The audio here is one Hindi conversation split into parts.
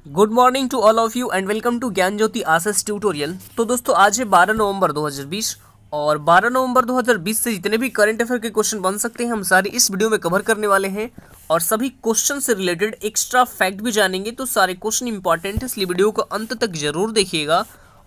Good morning to all of you and welcome to Gyan Jyoti आसस ट्यूटोरियल। तो दोस्तों आज है 12 नवंबर 2020 और 12 नवंबर 2020 से जितने भी करंट अफेयर के क्वेश्चन बन सकते हैं हम सारे इस वीडियो में कवर करने वाले हैं और सभी क्वेश्चन से रिलेटेड एक्स्ट्रा फैक्ट भी जानेंगे। तो सारे क्वेश्चन इंपॉर्टेंट है, इसलिए वीडियो को अंत तक जरूर देखिएगा।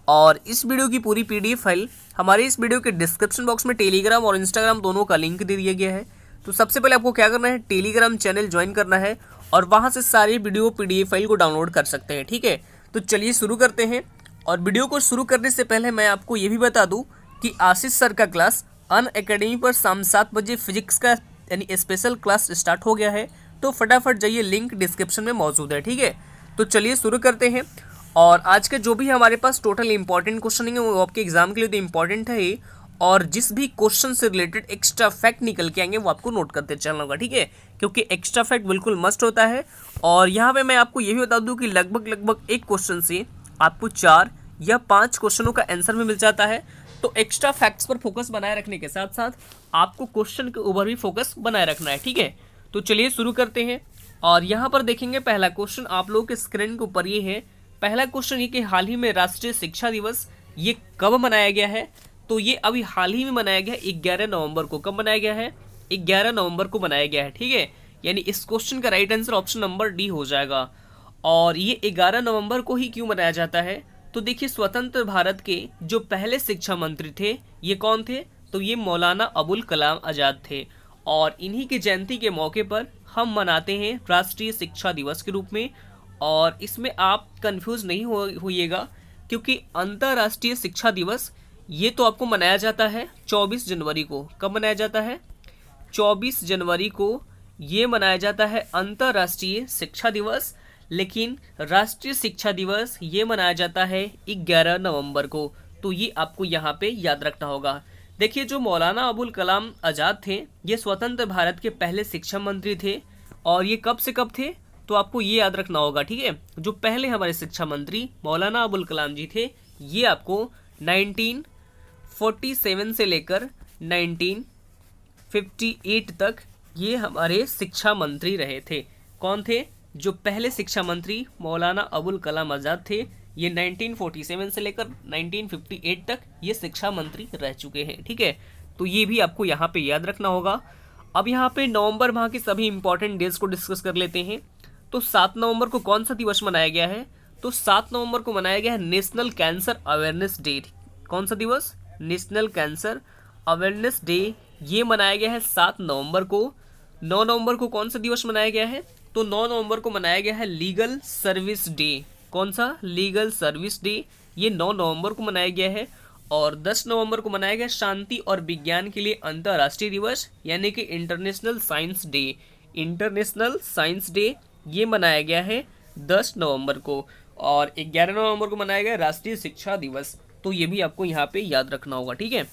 और इस वीडियो की पूरी PDF फाइल हमारे इस वीडियो के डिस्क्रिप्शन बॉक्स में टेलीग्राम और इंस्टाग्राम दोनों का लिंक दे दिया गया है। तो सबसे पहले आपको क्या करना है, टेलीग्राम चैनल ज्वाइन करना है और वहां से सारी वीडियो PDF फाइल को डाउनलोड कर सकते हैं। ठीक है, तो चलिए शुरू करते हैं। और वीडियो को शुरू करने से पहले मैं आपको ये भी बता दूं कि आशीष सर का क्लास अनअकैडमी पर शाम 7 बजे फिजिक्स का यानी स्पेशल क्लास स्टार्ट हो गया है। तो फटाफट जाइए, लिंक डिस्क्रिप्शन में मौजूद है। ठीक है, तो चलिए शुरू करते हैं। और आज के जो भी हमारे पास टोटल इंपॉर्टेंट क्वेश्चन है वो आपके एग्जाम के लिए तो इंपॉर्टेंट है ही, और जिस भी क्वेश्चन से रिलेटेड एक्स्ट्रा फैक्ट निकल के आएंगे वो आपको नोट करते चलना होगा। ठीक है, क्योंकि एक्स्ट्रा फैक्ट बिल्कुल मस्ट होता है। और यहाँ पे मैं आपको ये भी बता दूं कि लगभग एक क्वेश्चन से आपको 4 या 5 क्वेश्चनों का आंसर भी मिल जाता है। तो एक्स्ट्रा फैक्ट्स पर फोकस बनाए रखने के साथ साथ आपको क्वेश्चन के ऊपर भी फोकस बनाए रखना है। ठीक है, तो चलिए शुरू करते हैं। और यहाँ पर देखेंगे पहला क्वेश्चन आप लोगों के स्क्रीन के ऊपर ये है। पहला क्वेश्चन ये कि हाल ही में राष्ट्रीय शिक्षा दिवस ये कब मनाया गया है। तो ये अभी हाल ही में मनाया गया 11 नवंबर को। कब मनाया गया है? 11 नवंबर को मनाया गया है। ठीक है, यानी इस क्वेश्चन का right answer option number D हो जाएगा। और ये 11 नवंबर को ही क्यों मनाया जाता है? तो देखिए, स्वतंत्र भारत के जो पहले शिक्षा मंत्री थे ये कौन थे? तो ये मौलाना अबुल कलाम आजाद थे। और इन्हीं की जयंती के मौके पर हम मनाते हैं राष्ट्रीय शिक्षा दिवस के रूप में। और इसमें आप कंफ्यूज नहीं होइएगा, क्योंकि अंतर्राष्ट्रीय शिक्षा दिवस ये तो आपको मनाया जाता है 24 जनवरी को। कब मनाया जाता है? 24 जनवरी को ये मनाया जाता है अंतर्राष्ट्रीय शिक्षा दिवस। लेकिन राष्ट्रीय शिक्षा दिवस ये मनाया जाता है 11 नवंबर को। तो ये आपको यहाँ पे याद रखना होगा। देखिए, जो मौलाना अबुल कलाम आजाद थे ये स्वतंत्र भारत के पहले शिक्षा मंत्री थे। और ये कब से कब थे? तो आपको ये याद रखना होगा। ठीक है, जो पहले हमारे शिक्षा मंत्री मौलाना अबुल कलाम जी थे ये आपको 1947 से लेकर 1958 तक ये हमारे शिक्षा मंत्री रहे थे। कौन थे? जो पहले शिक्षा मंत्री मौलाना अबुल कलाम आजाद थे ये 1947 से लेकर 1958 तक ये शिक्षा मंत्री रह चुके हैं। ठीक है, तो ये भी आपको यहाँ पे याद रखना होगा। अब यहाँ पे नवंबर माह की सभी इंपॉर्टेंट डेज को डिस्कस कर लेते हैं। तो 7 नवंबर को कौन सा दिवस मनाया गया है? तो 7 नवंबर को मनाया गया है नेशनल कैंसर अवेयरनेस डे। कौन सा दिवस? नेशनल कैंसर अवेयरनेस डे ये मनाया गया है 7 नवंबर को। 9 नवंबर को कौन सा दिवस मनाया गया है? तो 9 नवंबर को मनाया गया है लीगल सर्विस डे। कौन सा? लीगल सर्विस डे ये 9 नवंबर को मनाया गया है। और 10 नवंबर को मनाया गया शांति और विज्ञान के लिए अंतर्राष्ट्रीय दिवस यानी कि international science day. International science day ये मनाया गया है 10 नवंबर को। और 11 नवंबर को मनाया गया राष्ट्रीय शिक्षा दिवस। तो ये भी आपको यहाँ पे याद रखना होगा। ठीक है,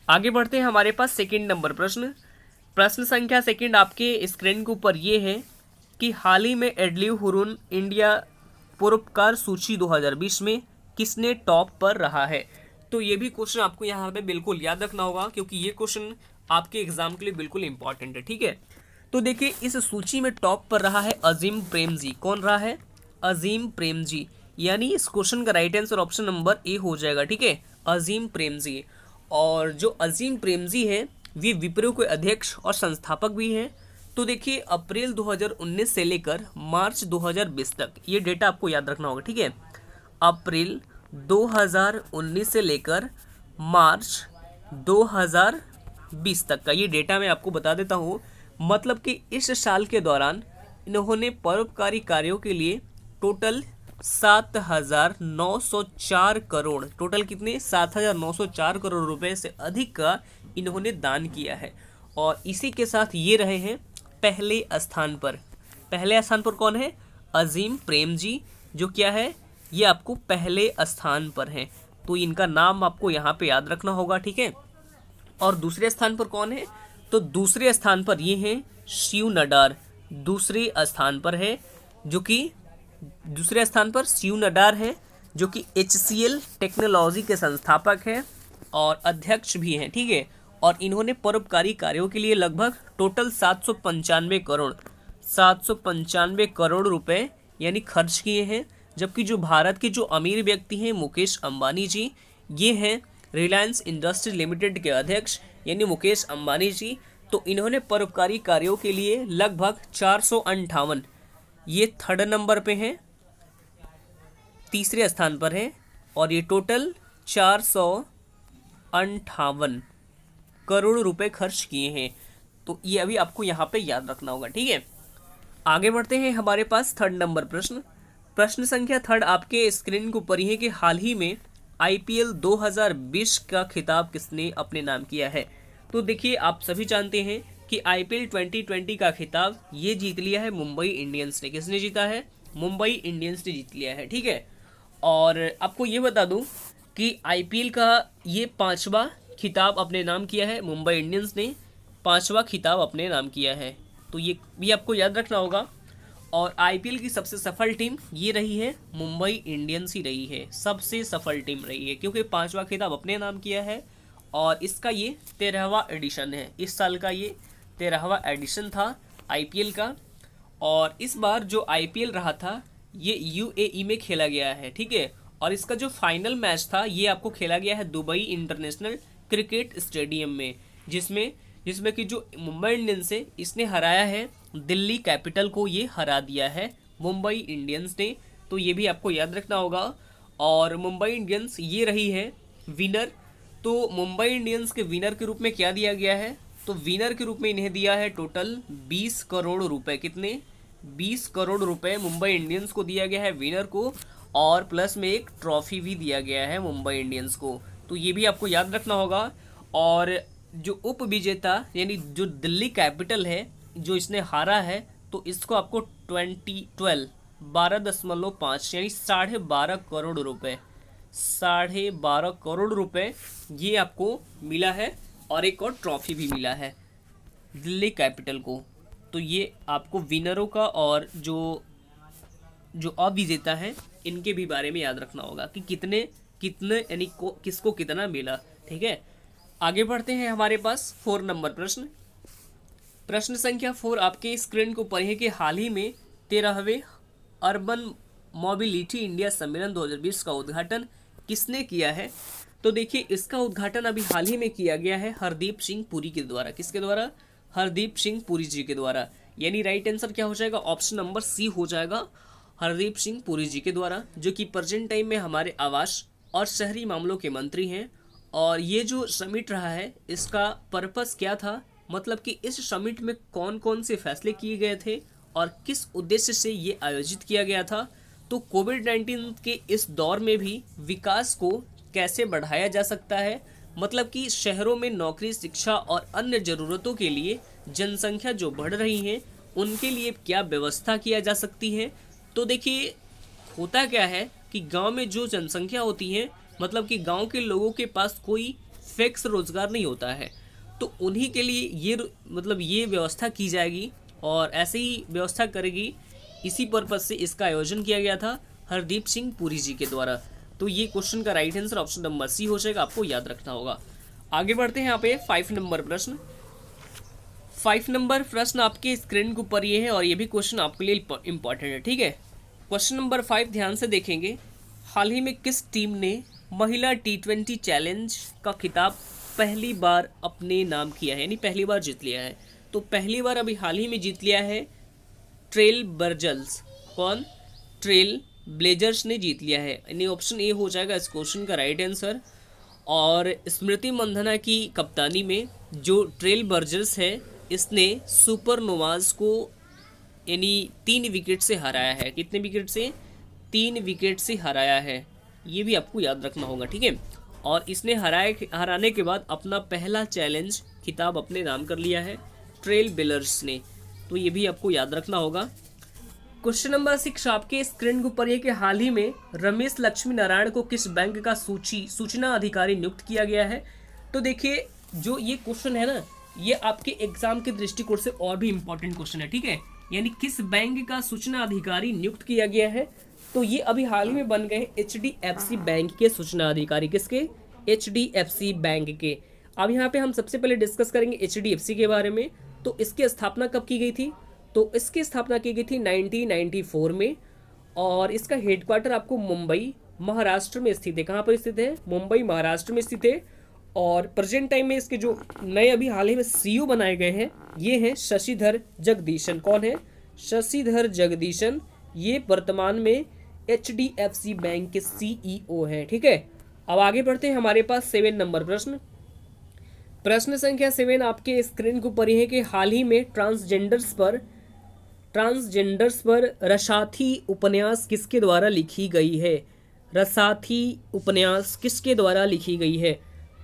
आगे बढ़ते हैं। हमारे पास सेकंड नंबर प्रश्न संख्या सेकंड आपके स्क्रीन के ऊपर ये है कि हाल ही में एडलिव हुरून इंडिया पुरस्कार सूची 2020 में किसने टॉप पर रहा है? तो ये भी क्वेश्चन आपको यहाँ पे बिल्कुल याद रखना होगा, क्योंकि ये क्वेश्चन आपके एग्जाम के लिए बिल्कुल इंपॉर्टेंट है। ठीक है, तो देखिए इस सूची में टॉप पर रहा है अजीम प्रेम जी। कौन रहा है? अजीम प्रेम जी। यानी इस क्वेश्चन का right answer option number A हो जाएगा। ठीक है, अजीम प्रेम जी। और जो अजीम प्रेम जी है वे विप्रो के अध्यक्ष और संस्थापक भी हैं। तो देखिए, अप्रैल 2019 से लेकर मार्च 2020 तक ये डेटा आपको याद रखना होगा। ठीक है, अप्रैल 2019 से लेकर मार्च 2020 तक का ये डेटा मैं आपको बता देता हूँ। मतलब कि इस साल के दौरान इन्होंने परोपकारी कार्यों के लिए टोटल 7,904 करोड़, टोटल कितने? 7,904 करोड़ रुपए से अधिक का इन्होंने दान किया है। और इसी के साथ ये रहे हैं पहले स्थान पर। पहले स्थान पर कौन है? अजीम प्रेम जी, जो क्या है ये आपको पहले स्थान पर है। तो इनका नाम आपको यहाँ पे याद रखना होगा। ठीक है, और दूसरे स्थान पर कौन है? तो दूसरे स्थान पर ये हैं शिव नडार। दूसरे स्थान पर है जो कि दूसरे स्थान पर शिव नडार है, जो कि HCL टेक्नोलॉजी के संस्थापक हैं और अध्यक्ष भी हैं। ठीक है, और इन्होंने परोपकारी कार्यों के लिए लगभग टोटल 795 करोड़ रुपए यानी खर्च किए हैं। जबकि जो भारत के जो अमीर व्यक्ति हैं मुकेश अंबानी जी, ये हैं रिलायंस इंडस्ट्री लिमिटेड के अध्यक्ष यानी मुकेश अंबानी जी। तो इन्होंने परोपकारी कार्यों के लिए लगभग 458, ये थर्ड नंबर पे हैं, तीसरे स्थान पर है, और ये टोटल 458 करोड़ रुपए खर्च किए हैं। तो ये अभी आपको यहाँ पे याद रखना होगा, ठीक है। आगे बढ़ते हैं, हमारे पास थर्ड नंबर प्रश्न। प्रश्न संख्या थर्ड आपके स्क्रीन के ऊपर ही है कि हाल ही में आईपीएल 2020 का खिताब किसने अपने नाम किया है। तो देखिए, आप सभी जानते हैं कि आईपीएल 2020 का खिताब ये जीत लिया है मुंबई इंडियंस ने। किसने जीता है? मुंबई इंडियंस ने जीत लिया है, ठीक है। और आपको ये बता दूं कि आईपीएल का ये 5वां खिताब अपने नाम किया है, मुंबई इंडियंस ने 5वां खिताब अपने नाम किया है। तो ये भी आपको याद रखना होगा। और आईपीएल की सबसे सफल टीम ये रही है, मुंबई इंडियंस ही रही है, सबसे सफल टीम रही है, क्योंकि 5वां खिताब अपने नाम किया है और इसका ये 13वां एडिशन है। इस साल का ये 13वां एडिशन था आईपीएल का। और इस बार जो आईपीएल रहा था ये यूएई में खेला गया है, ठीक है। और इसका जो फाइनल मैच था ये आपको खेला गया है दुबई इंटरनेशनल क्रिकेट स्टेडियम में, जिसमें कि जो मुंबई इंडियंस है इसने हराया है दिल्ली कैपिटल को, ये हरा दिया है मुंबई इंडियंस ने। तो ये भी आपको याद रखना होगा। और मुंबई इंडियंस ये रही है विनर। तो मुंबई इंडियंस के विनर के रूप में क्या दिया गया है? तो विनर के रूप में इन्हें दिया है टोटल 20 करोड़ रुपए। कितने? 20 करोड़ रुपए मुंबई इंडियंस को दिया गया है विनर को, और प्लस में एक ट्रॉफी भी दिया गया है मुंबई इंडियंस को। तो ये भी आपको याद रखना होगा। और जो उप विजेता यानी जो दिल्ली कैपिटल है जो इसने हारा है, तो इसको आपको 12.5 यानी 12.5 करोड़ रुपए, 12.5 करोड़ रुपए ये आपको मिला है, और एक और ट्रॉफी भी मिला है दिल्ली कैपिटल को। तो ये आपको विनरों का और जो अविजेता हैं इनके भी बारे में याद रखना होगा कि कितने यानी किसको कितना मिला, ठीक है। आगे बढ़ते हैं, हमारे पास 4 नंबर प्रश्न। प्रश्न संख्या 4 आपके स्क्रीन को ऊपर है कि हाल ही में 13वें अर्बन मोबिलिटी इंडिया सम्मेलन 2020 का उद्घाटन किसने किया है। तो देखिए, इसका उद्घाटन अभी हाल ही में किया गया है हरदीप सिंह पुरी के द्वारा। किसके द्वारा? हरदीप सिंह पुरी जी के द्वारा। यानी राइट आंसर क्या हो जाएगा? ऑप्शन नंबर सी हो जाएगा, हरदीप सिंह पुरी जी के द्वारा, जो कि प्रेजेंट टाइम में हमारे आवास और शहरी मामलों के मंत्री हैं। और ये जो समिट रहा है इसका पर्पस क्या था, मतलब कि इस समिट में कौन कौन से फैसले किए गए थे और किस उद्देश्य से ये आयोजित किया गया था। तो कोविड-19 के इस दौर में भी विकास को कैसे बढ़ाया जा सकता है, मतलब कि शहरों में नौकरी, शिक्षा और अन्य ज़रूरतों के लिए जनसंख्या जो बढ़ रही है उनके लिए क्या व्यवस्था किया जा सकती है। तो देखिए, होता क्या है कि गांव में जो जनसंख्या होती है, मतलब कि गांव के लोगों के पास कोई फिक्स रोजगार नहीं होता है, तो उन्हीं के लिए ये व्यवस्था की जाएगी और ऐसे ही व्यवस्था करेगी। इसी पर्पज से इसका आयोजन किया गया था हरदीप सिंह पुरी जी के द्वारा। तो ये क्वेश्चन का right answer option number C हो जाएगा, आपको याद रखना होगा। आगे बढ़ते हैं, यहाँ पे 5 नंबर प्रश्न। 5 नंबर प्रश्न आपके स्क्रीन के ऊपर ये है और ये भी क्वेश्चन आपके लिए इंपॉर्टेंट है, ठीक है। क्वेश्चन नंबर 5 ध्यान से देखेंगे। हाल ही में किस टीम ने महिला T20 चैलेंज का खिताब पहली बार अपने नाम किया है, यानी पहली बार जीत लिया है। तो पहली बार अभी हाल ही में जीत लिया है ट्रेल ब्लेजर्स। कौन? ट्रेल ब्लेजर्स ने जीत लिया है, यानी ऑप्शन ए हो जाएगा इस क्वेश्चन का राइट आंसर। और स्मृति मंधाना की कप्तानी में जो ट्रेल ब्लेजर्स है इसने सुपरनोवाज को यानी 3 विकेट से हराया है। कितने विकेट से? 3 विकेट से हराया है, ये भी आपको याद रखना होगा, ठीक है। और इसने हराने के बाद अपना पहला चैलेंज खिताब अपने नाम कर लिया है ट्रेल ब्लेजर्स ने। तो ये भी आपको याद रखना होगा। क्वेश्चन नंबर 6 आपके स्क्रीन के ऊपर है कि हाल ही में रमेश लक्ष्मी नारायण को किस बैंक का सूचना अधिकारी नियुक्त किया गया है। तो देखिए, जो ये क्वेश्चन है ना, ये आपके एग्जाम के दृष्टिकोण से और भी इम्पोर्टेंट क्वेश्चन है, ठीक है। यानी किस बैंक का सूचना अधिकारी नियुक्त किया गया है, तो ये अभी हाल ही में बन गए HDFC बैंक के सूचना अधिकारी। किसके? HDFC बैंक के। अब यहाँ पे हम सबसे पहले डिस्कस करेंगे HDFC के बारे में। तो इसकी स्थापना कब की गई थी? तो इसकी स्थापना की गई थी 1994 में। और इसका हेडक्वार्टर आपको मुंबई महाराष्ट्र में स्थित है। कहाँ पर स्थित है? मुंबई महाराष्ट्र में स्थित है। और प्रेजेंट टाइम में इसके जो नए अभी हाल ही में सीईओ बनाए गए हैं ये हैं शशिधर जगदीशन। कौन है? शशिधर जगदीशन। ये वर्तमान में HDFC बैंक के CEO हैं। ठीक है, अब आगे बढ़ते हैं। हमारे पास 7 नंबर प्रश्न। प्रश्न संख्या 7 आपके स्क्रीन के ऊपर है कि हाल ही में ट्रांसजेंडर्स पर रसाथी उपन्यास किसके द्वारा लिखी गई है? रसाथी उपन्यास किसके द्वारा लिखी गई है?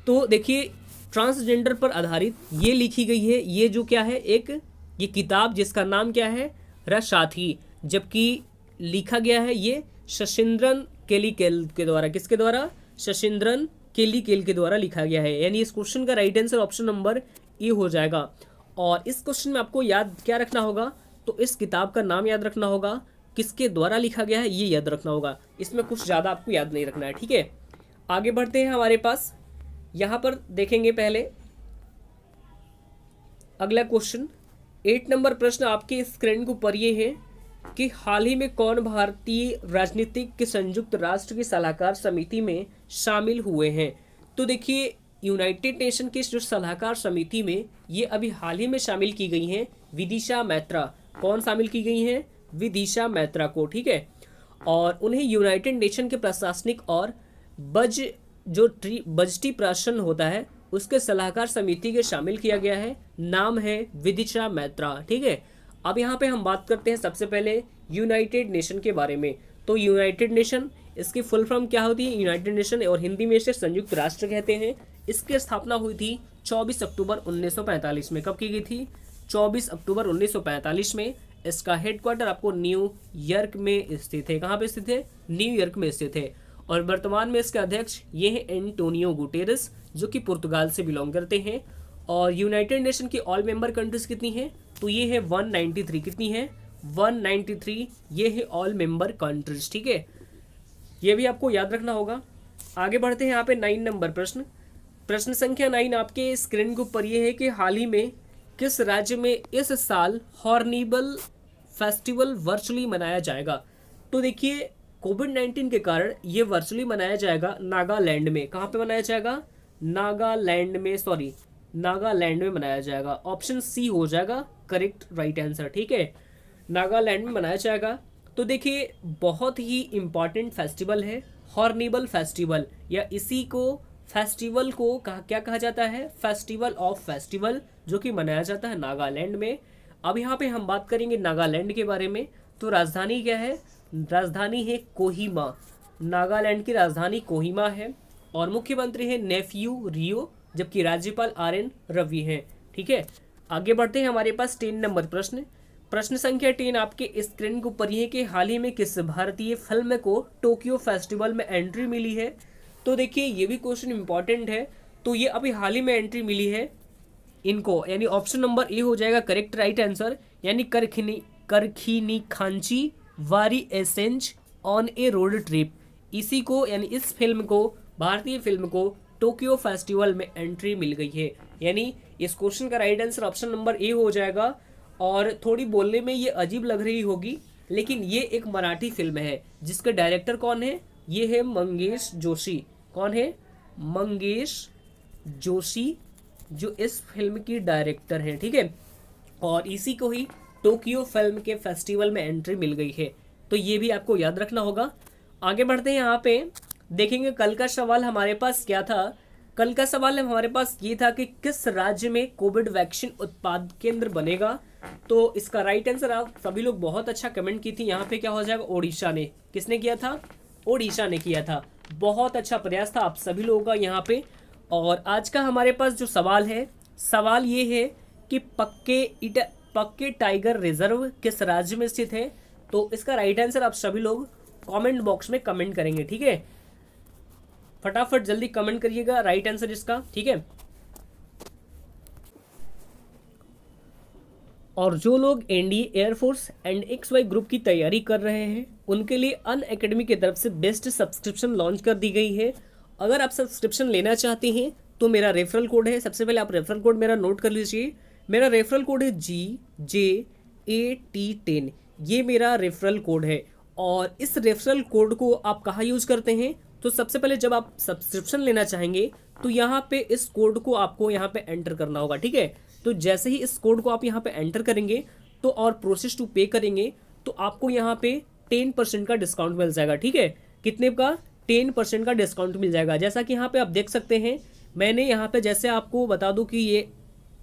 तो देखिए, ट्रांसजेंडर पर आधारित ये लिखी गई है। ये जो क्या है, ये किताब जिसका नाम क्या है? रसाथी। जबकि लिखा गया है ये शशिंद्रन केलीकेल के द्वारा। किसके द्वारा? शशिंद्रन केलीकेल के द्वारा लिखा गया है। यानी इस क्वेश्चन का right answer option number A हो जाएगा। और इस क्वेश्चन में आपको याद क्या रखना होगा? तो इस किताब का नाम याद रखना होगा, किसके द्वारा लिखा गया है ये याद रखना होगा। इसमें कुछ ज़्यादा आपको याद नहीं रखना है। ठीक है, आगे बढ़ते हैं। हमारे पास यहाँ पर देखेंगे पहले अगला क्वेश्चन। 8 नंबर प्रश्न आपके स्क्रीन के ऊपर ये है कि हाल ही में कौन भारतीय राजनीतिक के संयुक्त राष्ट्र की सलाहकार समिति में शामिल हुए हैं? तो देखिए, यूनाइटेड नेशन की जो सलाहकार समिति में ये अभी हाल ही में शामिल की गई हैं विदिशा मैत्रा। कौन शामिल की गई हैं? विदिशा मैत्रा को। ठीक है, और उन्हें यूनाइटेड नेशन के प्रशासनिक और बजटी प्रशासन होता है उसके सलाहकार समिति के शामिल किया गया है। नाम है विदिशा मैत्रा। ठीक है, अब यहाँ पे हम बात करते हैं सबसे पहले यूनाइटेड नेशन के बारे में। तो यूनाइटेड नेशन, इसकी फुल फॉर्म क्या होती है? यूनाइटेड नेशन, और हिंदी में इसे संयुक्त राष्ट्र कहते हैं। इसकी स्थापना हुई थी 24 अक्टूबर 1945 में। कब की गई थी? 24 अक्टूबर 1945 में। इसका हेडक्वार्टर आपको न्यूयॉर्क में स्थित है। कहाँ पे स्थित है? न्यूयॉर्क में स्थित है। और वर्तमान में इसके अध्यक्ष ये हैं एंटोनियो गुटेरेस, जो कि पुर्तगाल से बिलोंग करते हैं। और यूनाइटेड नेशन की ऑल मेंबर कंट्रीज कितनी हैं? तो ये है 193। कितनी है? 193। ये है ऑल मेंबर कंट्रीज। ठीक है, ये भी आपको याद रखना होगा। आगे बढ़ते हैं। यहाँ पे 9 नंबर प्रश्न। प्रश्न संख्या 9 आपके स्क्रीन के ऊपर ये है कि हाल ही में किस राज्य में इस साल हॉर्निबल फेस्टिवल वर्चुअली मनाया जाएगा? तो देखिए, कोविड-19 के कारण ये वर्चुअली मनाया जाएगा नागालैंड में। कहाँ पे मनाया जाएगा? नागालैंड में मनाया जाएगा। ऑप्शन सी हो जाएगा करेक्ट राइट आंसर। ठीक है, नागालैंड में मनाया जाएगा। तो देखिए, बहुत ही इंपॉर्टेंट फेस्टिवल है हॉर्निबल फेस्टिवल, या इसी को फेस्टिवल को क्या कहा जाता है? फेस्टिवल ऑफ फेस्टिवल, जो कि मनाया जाता है नागालैंड में। अब यहाँ पे हम बात करेंगे नागालैंड के बारे में। तो राजधानी क्या है? राजधानी है कोहिमा। नागालैंड की राजधानी कोहिमा है। और मुख्यमंत्री है नेफ्यू रियो, जबकि राज्यपाल RN रवि हैं। ठीक है, आगे बढ़ते हैं। हमारे पास 10 नंबर प्रश्न। प्रश्न संख्या 10 आपके स्क्रीन के ऊपर है कि हाल ही में किस भारतीय फिल्म को टोक्यो फेस्टिवल में एंट्री मिली है? तो देखिए, ये भी क्वेश्चन इंपॉर्टेंट है। तो ये अभी हाल ही में एंट्री मिली है इनको, यानी ऑप्शन नंबर ए हो जाएगा करेक्ट राइट आंसर। यानी करखिनी खांची वारी एसेंज ऑन ए रोड ट्रिप, इसी को, यानी इस फिल्म को, भारतीय फिल्म को टोक्यो फेस्टिवल में एंट्री मिल गई है। यानी इस क्वेश्चन का right answer option number A हो जाएगा। और थोड़ी बोलने में ये अजीब लग रही होगी, लेकिन ये एक मराठी फिल्म है जिसके डायरेक्टर कौन है? ये है मंगेश जोशी। कौन है? मंगेश जोशी, जो इस फिल्म की डायरेक्टर हैं। ठीक है, और इसी को ही टोक्यो फिल्म के फेस्टिवल में एंट्री मिल गई है। तो ये भी आपको याद रखना होगा। आगे बढ़ते हैं। यहाँ पे देखेंगे कल का सवाल हमारे पास क्या था। कल का सवाल हमारे पास ये था कि किस राज्य में कोविड वैक्सीन उत्पाद केंद्र बनेगा? तो इसका राइट आंसर आप सभी लोग बहुत अच्छा कमेंट की थी। यहाँ पे क्या हो जाएगा? ओडिशा ने। किसने किया था? ओडिशा ने किया था। बहुत अच्छा प्रयास था आप सभी लोगों का यहाँ पे। और आज का हमारे पास जो सवाल है, सवाल ये है कि पक्के टाइगर रिजर्व किस राज्य में स्थित है? तो इसका राइट आंसर आप सभी लोग कमेंट बॉक्स में कमेंट करेंगे। ठीक है, फटाफट जल्दी कमेंट करिएगा राइट आंसर इसका। ठीक है, और जो लोग NDA air force and XY group की तैयारी कर रहे हैं उनके लिए अनअकैडमी की तरफ से बेस्ट सब्सक्रिप्शन लॉन्च कर दी गई है। अगर आप सब्सक्रिप्शन लेना चाहते हैं तो मेरा रेफरल कोड है, सबसे पहले आप रेफरल कोड मेरा नोट कर लीजिए। मेरा रेफरल कोड है GJAT10, ये मेरा रेफरल कोड है। और इस रेफरल कोड को आप कहाँ यूज करते हैं, तो सबसे पहले जब आप सब्सक्रिप्शन लेना चाहेंगे तो यहाँ पे इस कोड को आपको यहाँ पे एंटर करना होगा, ठीक है। तो जैसे ही इस कोड को आप यहाँ पे एंटर करेंगे तो और प्रोसेस टू पे करेंगे तो आपको यहाँ पे 10% का डिस्काउंट मिल जाएगा, ठीक है। कितने का? 10% का डिस्काउंट मिल जाएगा। जैसा कि यहाँ पे आप देख सकते हैं, मैंने यहाँ पे जैसे आपको बता दूं कि ये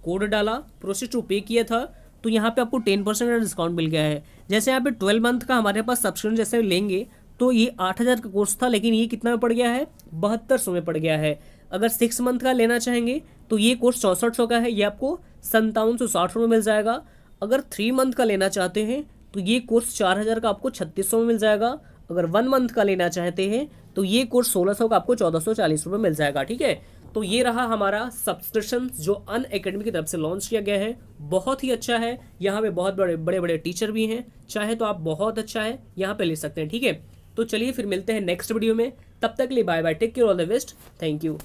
कोड डाला, प्रोसेस टू पे किया था, तो यहाँ पे आपको 10% का डिस्काउंट मिल गया है। जैसे यहाँ पे 12 मंथ का हमारे पास सब्सक्रिप्शन जैसे लेंगे तो ये 8,000 का कोर्स था, लेकिन ये कितना में पड़ गया है? 7200 में पड़ गया है। अगर 6 मंथ का लेना चाहेंगे तो ये कोर्स 6400 का है, ये आपको 5760 में मिल जाएगा। अगर 3 मंथ का लेना चाहते हैं तो ये कोर्स 4000 का आपको 3600 में मिल जाएगा। अगर 1 मंथ का लेना चाहते हैं तो ये कोर्स 1600 का आपको 1440 रुपये मिल जाएगा, ठीक है। तो ये रहा हमारा सब्सक्रिप्शन जो अनअकैडमी की तरफ से लॉन्च किया गया है। बहुत ही अच्छा है, यहाँ पे बहुत बड़े बड़े बड़े टीचर भी हैं, चाहे तो आप बहुत अच्छा है यहाँ पे ले सकते हैं, ठीक है। तो चलिए फिर मिलते हैं नेक्स्ट वीडियो में, तब तक के लिए bye bye, take care, all the best, thank you.